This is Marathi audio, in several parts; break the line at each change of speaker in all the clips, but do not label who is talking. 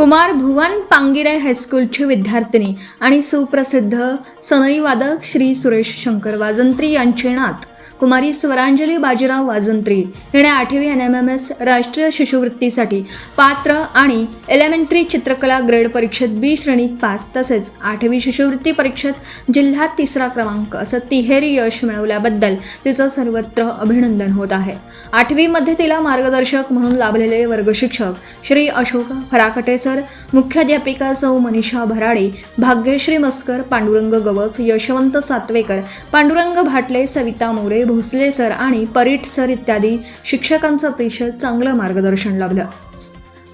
कुमार भुवन पांगिरे हायस्कूलची विद्यार्थिनी आणि सुप्रसिद्ध सनई वादक श्री सुरेश शंकर वाजंत्री यांचे नात कुमारी स्वरांजली बाजीराव वाजंत्री हिने 8वी NMMS राष्ट्रीय शिष्यवृत्तीसाठी पात्र आणि एलिमेंटरी चित्रकला ग्रेड परीक्षेत बी श्रेणीत पास तसेच 8वी शिष्यवृत्ती परीक्षेत जिल्ह्यात 3रा क्रमांक असं तिहेरी यश मिळवल्याबद्दल तिचं सर्वत्र अभिनंदन होत आहे। 8वी मध्ये तिला मार्गदर्शक म्हणून लाभलेले वर्गशिक्षक श्री अशोक फराकटे सर, मुख्याध्यापिका सौ मनीषा भराडे, भाग्यश्री मस्कर, पांडुरंग गवस, यशवंत सातवेकर, पांडुरंग भाटले, सविता मोरे, भोसले सर आणि परीट सर इत्यादी शिक्षकांचं अतिशय चांगलं मार्गदर्शन लाभलं।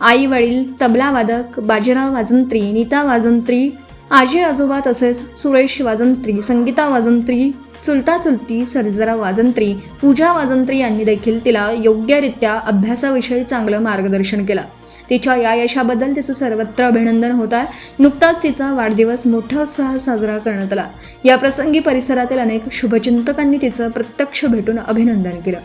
आई वडील, तबला वादक बाजीराव वाजंत्री, नीता वाजंत्री, आजी आजोबा तसेच सुरेश वाजंत्री, संगीता वाजंत्री, चुलता चुलती, सर्जरा वाजंत्री, पूजा वाजंत्री यांनी देखील तिला योग्यरित्या अभ्यासाविषयी चांगलं मार्गदर्शन केलं। तिच्या या यशाबद्दल तिचं सर्वत्र अभिनंदन होत आहे। नुकताच तिचा वाढदिवस मोठ्या उत्साहात साजरा करण्यात आला। या प्रसंगी परिसरातील अनेक शुभचिंतकांनी तिचं प्रत्यक्ष भेटून अभिनंदन केलं।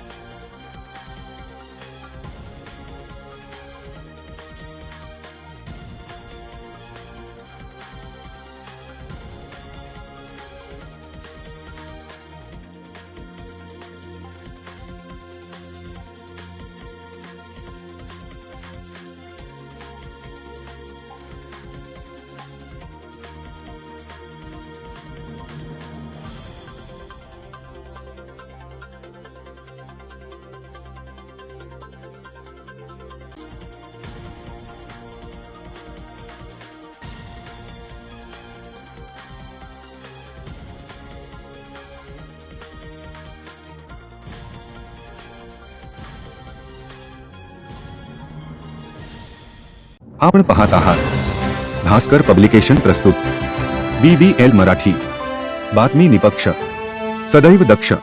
आपण पाहत आहात भास्कर पब्लिकेशन प्रस्तुत BBL मराठी, बातमी निपक्ष, सदैव दक्ष।